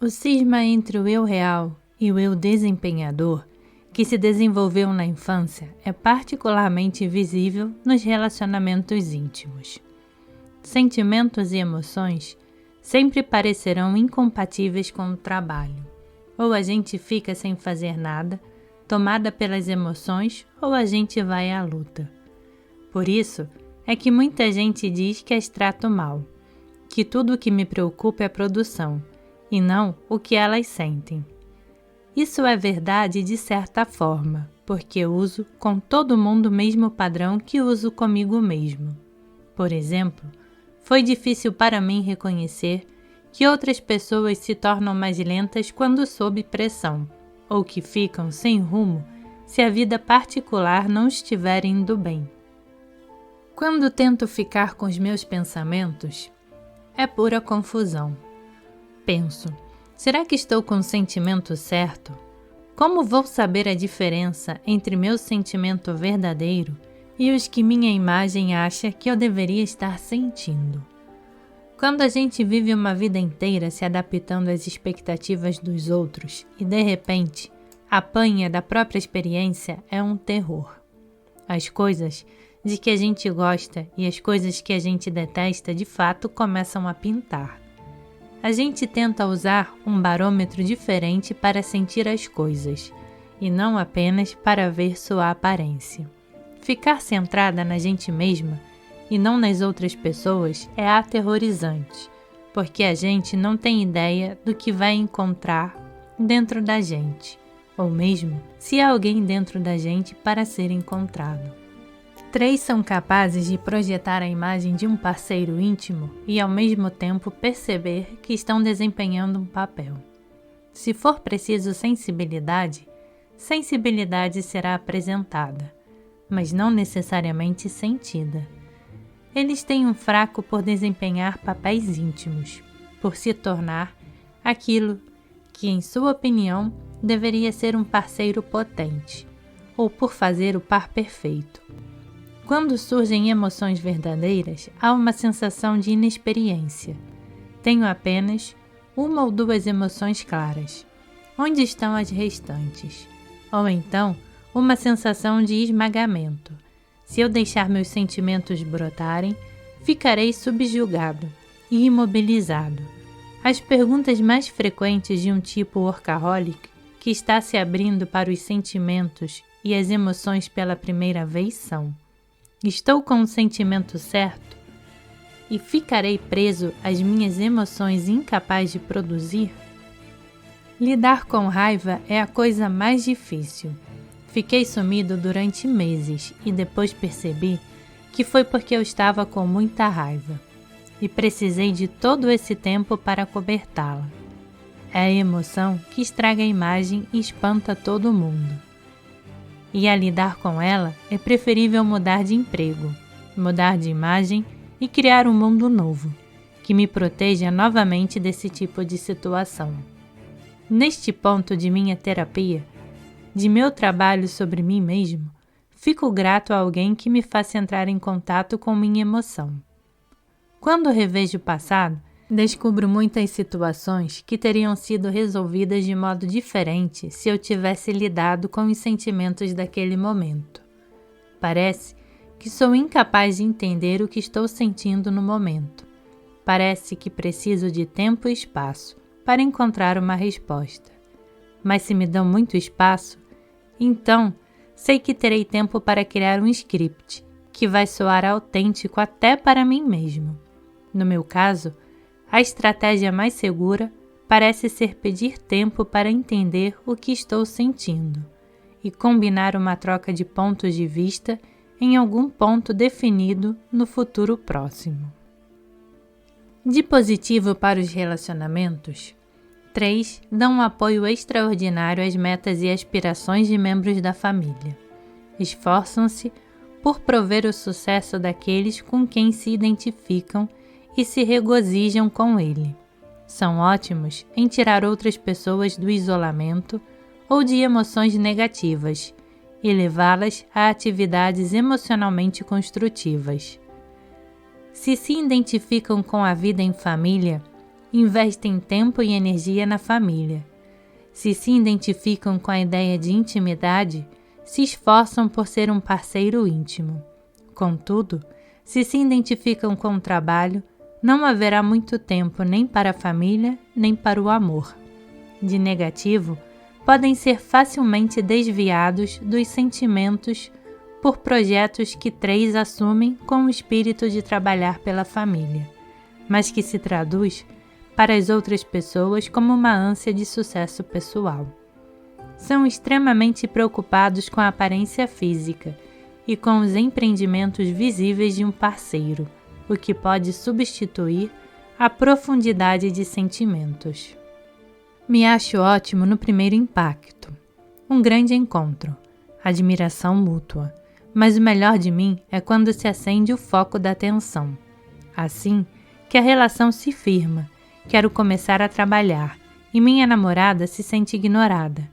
O cisma entre o eu real e o eu desempenhador, que se desenvolveu na infância, é particularmente visível nos relacionamentos íntimos. Sentimentos e emoções sempre parecerão incompatíveis com o trabalho. Ou a gente fica sem fazer nada, tomada pelas emoções, ou a gente vai à luta. Por isso é que muita gente diz que as trato mal, que tudo o que me preocupa é a produção, e não o que elas sentem. Isso é verdade de certa forma, porque uso com todo mundo o mesmo padrão que uso comigo mesmo. Por exemplo, foi difícil para mim reconhecer que outras pessoas se tornam mais lentas quando sob pressão, ou que ficam sem rumo se a vida particular não estiver indo bem. Quando tento ficar com os meus pensamentos, é pura confusão. Penso, será que estou com o sentimento certo? Como vou saber a diferença entre meu sentimento verdadeiro e os que minha imagem acha que eu deveria estar sentindo? Quando a gente vive uma vida inteira se adaptando às expectativas dos outros e, de repente, apanha da própria experiência, é um terror. As coisas de que a gente gosta e as coisas que a gente detesta de fato começam a pintar. A gente tenta usar um barômetro diferente para sentir as coisas, e não apenas para ver sua aparência. Ficar centrada na gente mesma e não nas outras pessoas é aterrorizante, porque a gente não tem ideia do que vai encontrar dentro da gente, ou mesmo se há alguém dentro da gente para ser encontrado. 3 são capazes de projetar a imagem de um parceiro íntimo e ao mesmo tempo perceber que estão desempenhando um papel. Se for preciso sensibilidade, sensibilidade será apresentada, mas não necessariamente sentida. Eles têm um fraco por desempenhar papéis íntimos, por se tornar aquilo que, em sua opinião, deveria ser um parceiro potente, ou por fazer o par perfeito. Quando surgem emoções verdadeiras, há uma sensação de inexperiência. Tenho apenas 1 ou 2 emoções claras. Onde estão as restantes? Ou então, uma sensação de esmagamento. Se eu deixar meus sentimentos brotarem, ficarei subjugado e imobilizado. As perguntas mais frequentes de um tipo workaholic, que está se abrindo para os sentimentos e as emoções pela primeira vez são: estou com o sentimento certo? E ficarei preso às minhas emoções incapaz de produzir? Lidar com raiva é a coisa mais difícil. Fiquei sumido durante meses e depois percebi que foi porque eu estava com muita raiva e precisei de todo esse tempo para cobertá-la. É a emoção que estraga a imagem e espanta todo mundo. E a lidar com ela é preferível mudar de emprego, mudar de imagem e criar um mundo novo, que me proteja novamente desse tipo de situação. Neste ponto de minha terapia, de meu trabalho sobre mim mesmo, fico grato a alguém que me faça entrar em contato com minha emoção. Quando revejo o passado, descubro muitas situações que teriam sido resolvidas de modo diferente se eu tivesse lidado com os sentimentos daquele momento. Parece que sou incapaz de entender o que estou sentindo no momento. Parece que preciso de tempo e espaço para encontrar uma resposta. Mas se me dão muito espaço, então sei que terei tempo para criar um script que vai soar autêntico até para mim mesmo. No meu caso, a estratégia mais segura parece ser pedir tempo para entender o que estou sentindo e combinar uma troca de pontos de vista em algum ponto definido no futuro próximo. De positivo para os relacionamentos, 3 dão um apoio extraordinário às metas e aspirações de membros da família. Esforçam-se por prover o sucesso daqueles com quem se identificam e se regozijam com ele. São ótimos em tirar outras pessoas do isolamento ou de emoções negativas e levá-las a atividades emocionalmente construtivas. Se identificam com a vida em família investem tempo e energia na família. Se identificam com a ideia de intimidade, se esforçam por ser um parceiro íntimo. Contudo, se identificam com o trabalho, não haverá muito tempo nem para a família, nem para o amor. De negativo, podem ser facilmente desviados dos sentimentos por projetos que 3 assumem com o espírito de trabalhar pela família, mas que se traduz para as outras pessoas como uma ânsia de sucesso pessoal. São extremamente preocupados com a aparência física e com os empreendimentos visíveis de um parceiro, o que pode substituir a profundidade de sentimentos. Me acho ótimo no primeiro impacto. Um grande encontro, admiração mútua, mas o melhor de mim é quando se acende o foco da atenção. Assim que a relação se firma, quero começar a trabalhar e minha namorada se sente ignorada.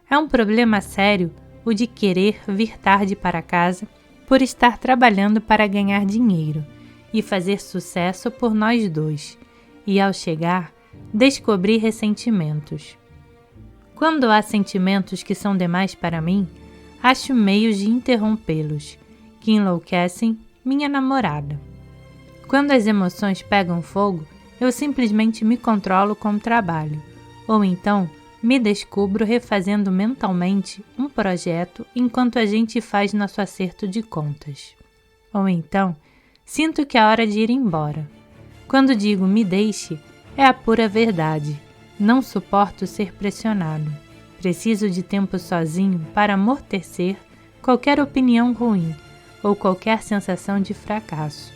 É um problema sério o de querer vir tarde para casa por estar trabalhando para ganhar dinheiro e fazer sucesso por nós dois, e ao chegar, descobrir ressentimentos. Quando há sentimentos que são demais para mim, acho meios de interrompê-los, que enlouquecem minha namorada. Quando as emoções pegam fogo, eu simplesmente me controlo com o trabalho, ou então me descubro refazendo mentalmente um projeto enquanto a gente faz nosso acerto de contas. Ou então, sinto que é hora de ir embora. Quando digo me deixe, é a pura verdade. Não suporto ser pressionado. Preciso de tempo sozinho para amortecer qualquer opinião ruim ou qualquer sensação de fracasso.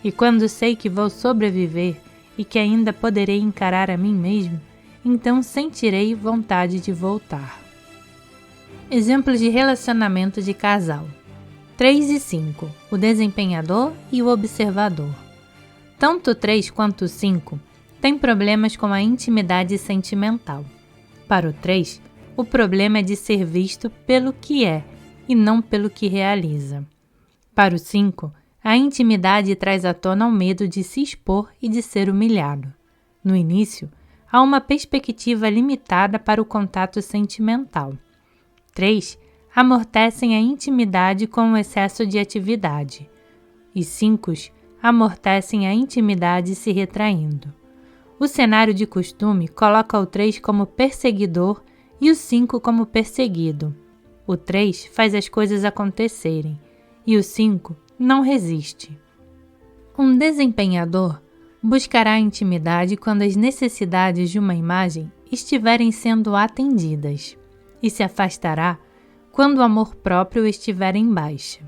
E quando sei que vou sobreviver e que ainda poderei encarar a mim mesmo, então sentirei vontade de voltar. Exemplos de relacionamento de casal. 3 e 5. O desempenhador e o observador. Tanto o 3 quanto o 5 têm problemas com a intimidade sentimental. Para o 3, o problema é de ser visto pelo que é e não pelo que realiza. Para o 5, a intimidade traz à tona o medo de se expor e de ser humilhado. No início, há uma perspectiva limitada para o contato sentimental. 3 amortecem a intimidade com o excesso de atividade. E 5 amortecem a intimidade se retraindo. O cenário de costume coloca o 3 como perseguidor e o 5 como perseguido. O 3 faz as coisas acontecerem e o 5 não resiste. Um desempenhador buscará a intimidade quando as necessidades de uma imagem estiverem sendo atendidas e se afastará quando o amor próprio estiver em baixa.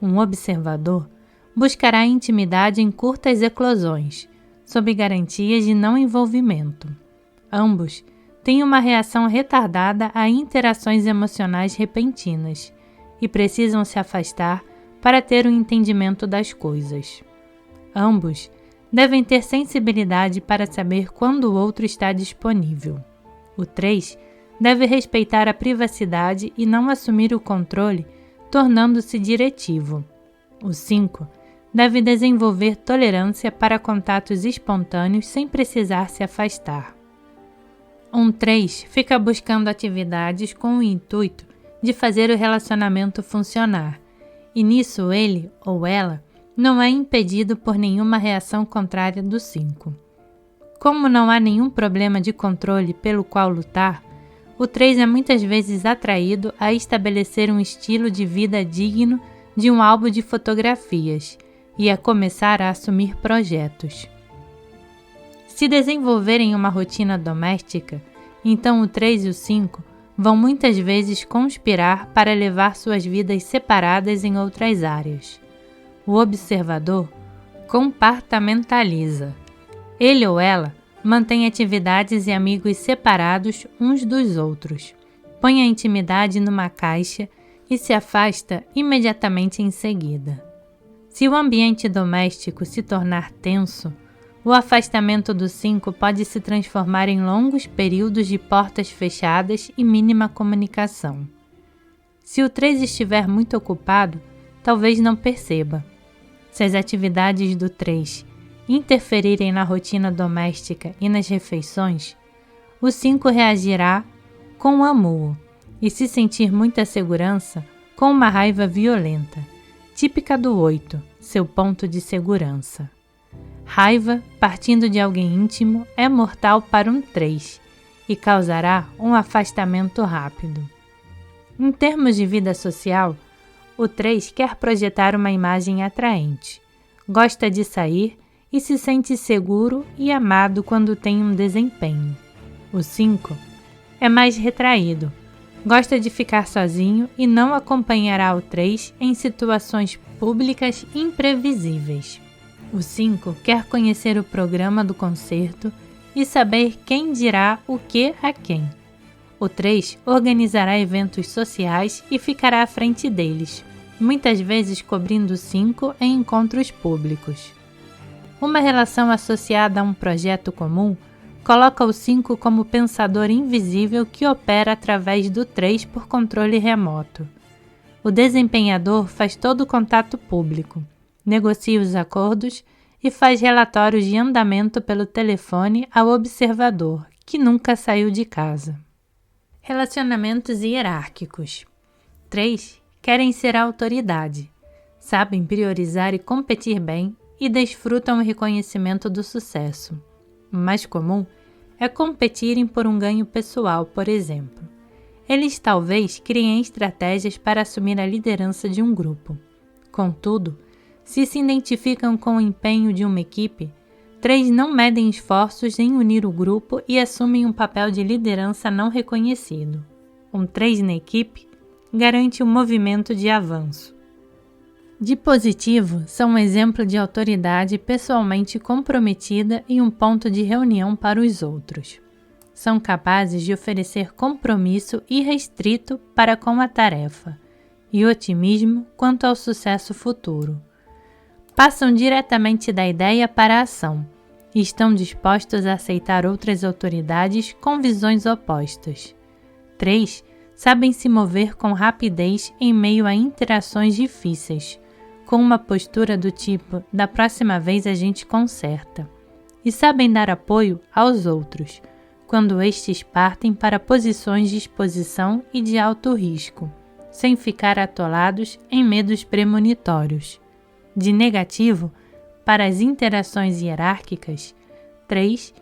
Um observador buscará a intimidade em curtas eclosões, sob garantias de não envolvimento. Ambos têm uma reação retardada a interações emocionais repentinas e precisam se afastar para ter o entendimento das coisas. Ambos devem ter sensibilidade para saber quando o outro está disponível. O 3 deve respeitar a privacidade e não assumir o controle, tornando-se diretivo. O 5 deve desenvolver tolerância para contatos espontâneos sem precisar se afastar. Um 3 fica buscando atividades com o intuito de fazer o relacionamento funcionar, e nisso ele ou ela não é impedido por nenhuma reação contrária do 5. Como não há nenhum problema de controle pelo qual lutar, o 3 é muitas vezes atraído a estabelecer um estilo de vida digno de um álbum de fotografias e a começar a assumir projetos. Se desenvolverem uma rotina doméstica, então o 3 e o 5 vão muitas vezes conspirar para levar suas vidas separadas em outras áreas. O observador compartamentaliza. Ele ou ela mantém atividades e amigos separados uns dos outros, põe a intimidade numa caixa e se afasta imediatamente em seguida. Se o ambiente doméstico se tornar tenso, o afastamento do 5 pode se transformar em longos períodos de portas fechadas e mínima comunicação. Se o 3 estiver muito ocupado, talvez não perceba. Se as atividades do 3 interferirem na rotina doméstica e nas refeições, o 5 reagirá com um amuo e, se sentir muita segurança, com uma raiva violenta, típica do 8, seu ponto de segurança. Raiva, partindo de alguém íntimo, é mortal para um 3 e causará um afastamento rápido. Em termos de vida social, o 3 quer projetar uma imagem atraente, gosta de sair e se sente seguro e amado quando tem um desempenho. O 5 é mais retraído, gosta de ficar sozinho e não acompanhará o 3 em situações públicas imprevisíveis. O 5 quer conhecer o programa do concerto e saber quem dirá o que a quem. O 3 organizará eventos sociais e ficará à frente deles, muitas vezes cobrindo o 5 em encontros públicos. Uma relação associada a um projeto comum coloca o 5 como pensador invisível que opera através do 3 por controle remoto. O desempenhador faz todo o contato público, negocia os acordos e faz relatórios de andamento pelo telefone ao observador, que nunca saiu de casa. Relacionamentos hierárquicos. 3 querem ser a autoridade, sabem priorizar e competir bem e desfrutam o reconhecimento do sucesso. O mais comum é competirem por um ganho pessoal, por exemplo. Eles talvez criem estratégias para assumir a liderança de um grupo. Contudo, se identificam com o empenho de uma equipe, 3 não medem esforços em unir o grupo e assumem um papel de liderança não reconhecido. Um 3 na equipe garante um movimento de avanço. De positivo, são um exemplo de autoridade pessoalmente comprometida e um ponto de reunião para os outros. São capazes de oferecer compromisso irrestrito para com a tarefa e otimismo quanto ao sucesso futuro. Passam diretamente da ideia para a ação e estão dispostos a aceitar outras autoridades com visões opostas. 3 sabem se mover com rapidez em meio a interações difíceis, com uma postura do tipo "da próxima vez a gente conserta", e sabem dar apoio aos outros, quando estes partem para posições de exposição e de alto risco, sem ficar atolados em medos premonitórios. De negativo, para as interações hierárquicas, 3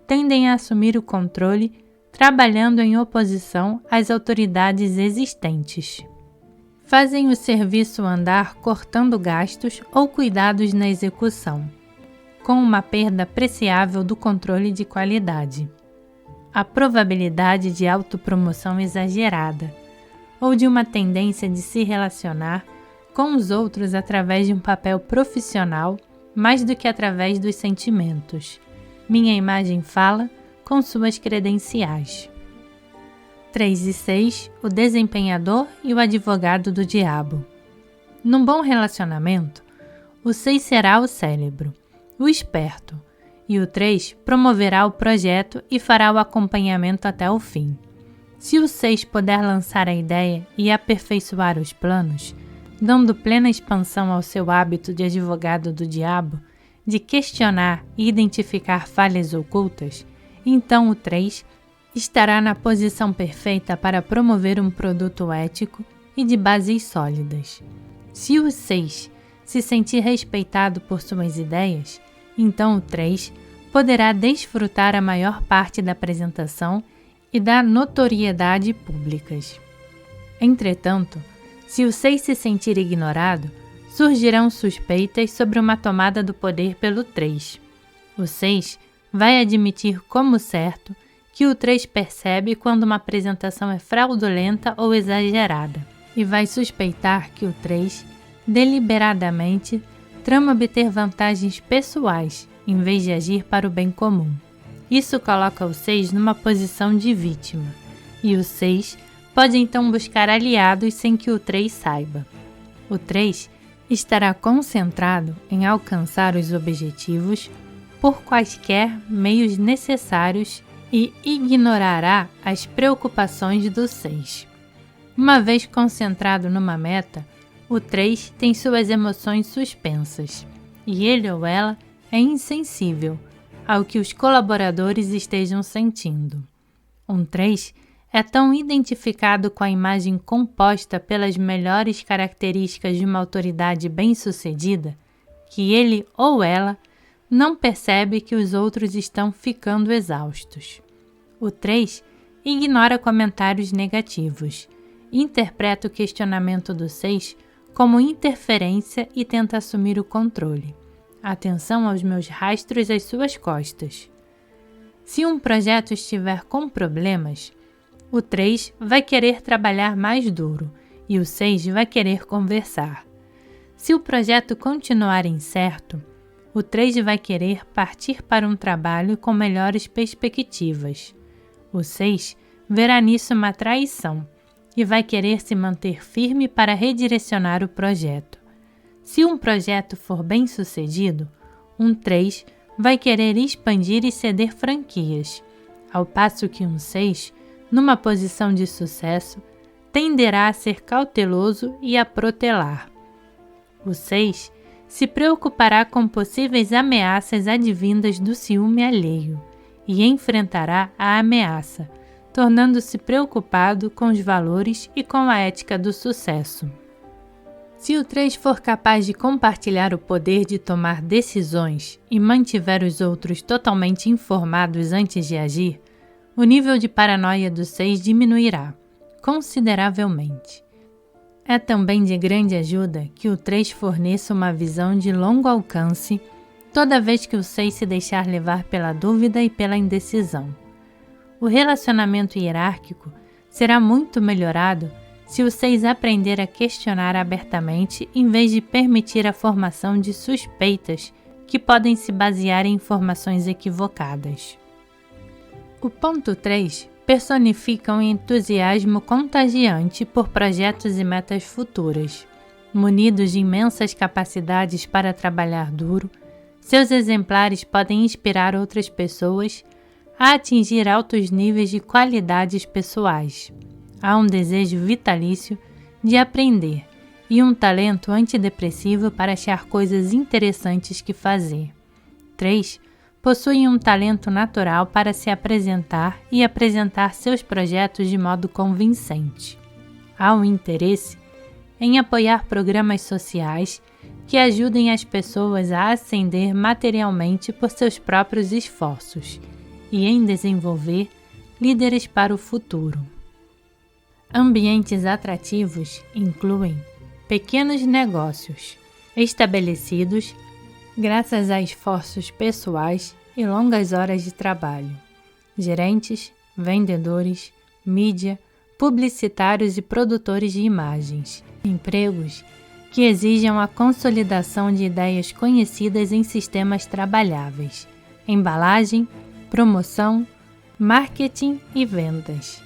tendem a assumir o controle trabalhando em oposição às autoridades existentes. Fazem o serviço andar cortando gastos ou cuidados na execução, com uma perda apreciável do controle de qualidade. A probabilidade de autopromoção exagerada, ou de uma tendência de se relacionar com os outros através de um papel profissional mais do que através dos sentimentos. Minha imagem fala com suas credenciais. 3 e 6, o desempenhador e o advogado do diabo. Num bom relacionamento, o 6 será o cérebro, o esperto, e o 3 promoverá o projeto e fará o acompanhamento até o fim. Se o 6 puder lançar a ideia e aperfeiçoar os planos, dando plena expansão ao seu hábito de advogado do diabo, de questionar e identificar falhas ocultas, então o 3 estará na posição perfeita para promover um produto ético e de bases sólidas. Se o 6 se sentir respeitado por suas ideias, então o 3 poderá desfrutar a maior parte da apresentação e da notoriedade públicas. Entretanto, se o 6 se sentir ignorado, surgirão suspeitas sobre uma tomada do poder pelo 3. O 6 vai admitir como certo que o 3 percebe quando uma apresentação é fraudulenta ou exagerada, e vai suspeitar que o 3, deliberadamente, trama obter vantagens pessoais, em vez de agir para o bem comum. Isso coloca o 6 numa posição de vítima, e o 6 pode então buscar aliados sem que o 3 saiba. O 3 estará concentrado em alcançar os objetivos por quaisquer meios necessários e ignorará as preocupações do 6. Uma vez concentrado numa meta, o 3 tem suas emoções suspensas, e ele ou ela é insensível ao que os colaboradores estejam sentindo. Um 3 é tão identificado com a imagem composta pelas melhores características de uma autoridade bem-sucedida que ele ou ela não percebe que os outros estão ficando exaustos. O 3 ignora comentários negativos, interpreta o questionamento do 6 como interferência e tenta assumir o controle. Atenção aos meus rastros às suas costas. Se um projeto estiver com problemas, o 3 vai querer trabalhar mais duro e o 6 vai querer conversar. Se o projeto continuar incerto, o 3 vai querer partir para um trabalho com melhores perspectivas. O 6 verá nisso uma traição e vai querer se manter firme para redirecionar o projeto. Se um projeto for bem-sucedido, um 3 vai querer expandir e ceder franquias, ao passo que um 6, numa posição de sucesso, tenderá a ser cauteloso e a protelar. O 6 se preocupará com possíveis ameaças advindas do ciúme alheio e enfrentará a ameaça, tornando-se preocupado com os valores e com a ética do sucesso. Se o 3 for capaz de compartilhar o poder de tomar decisões e mantiver os outros totalmente informados antes de agir, o nível de paranoia do 6 diminuirá consideravelmente. É também de grande ajuda que o 3 forneça uma visão de longo alcance toda vez que o 6 se deixar levar pela dúvida e pela indecisão. O relacionamento hierárquico será muito melhorado se o 6 aprender a questionar abertamente em vez de permitir a formação de suspeitas que podem se basear em informações equivocadas. O ponto 3 personifica um entusiasmo contagiante por projetos e metas futuras. Munidos de imensas capacidades para trabalhar duro, seus exemplares podem inspirar outras pessoas a atingir altos níveis de qualidades pessoais. Há um desejo vitalício de aprender e um talento antidepressivo para achar coisas interessantes que fazer. 3 possuem um talento natural para se apresentar e apresentar seus projetos de modo convincente. Há um interesse em apoiar programas sociais que ajudem as pessoas a ascender materialmente por seus próprios esforços e em desenvolver líderes para o futuro. Ambientes atrativos incluem pequenos negócios estabelecidos graças a esforços pessoais e longas horas de trabalho. Gerentes, vendedores, mídia, publicitários e produtores de imagens. Empregos que exijam a consolidação de ideias conhecidas em sistemas trabalháveis. Embalagem, promoção, marketing e vendas.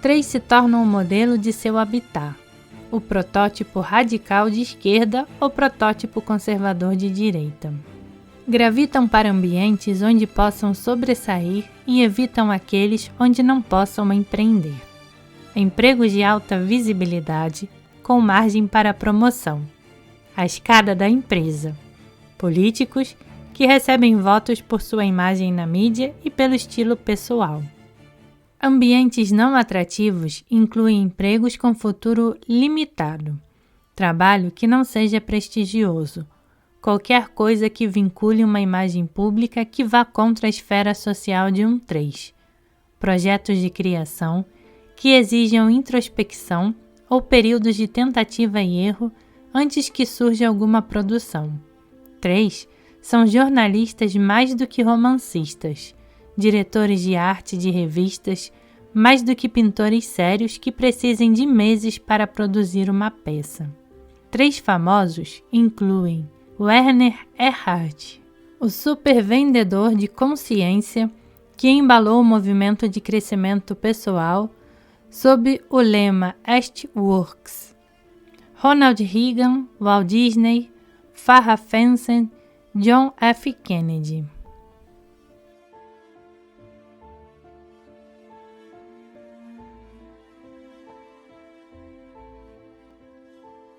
3 se tornam o modelo de seu habitat. O protótipo radical de esquerda ou protótipo conservador de direita. Gravitam para ambientes onde possam sobressair e evitam aqueles onde não possam empreender. Empregos de alta visibilidade, com margem para promoção. A escada da empresa. Políticos que recebem votos por sua imagem na mídia e pelo estilo pessoal. Ambientes não atrativos incluem empregos com futuro limitado, trabalho que não seja prestigioso, qualquer coisa que vincule uma imagem pública que vá contra a esfera social de um 3, projetos de criação que exijam introspecção ou períodos de tentativa e erro antes que surja alguma produção. 3 são jornalistas mais do que romancistas, diretores de arte de revistas, mais do que pintores sérios que precisem de meses para produzir uma peça. 3 famosos incluem Werner Erhard, o supervendedor de consciência que embalou o movimento de crescimento pessoal sob o lema It Works. Ronald Reagan, Walt Disney, Farrah Fawcett, John F. Kennedy.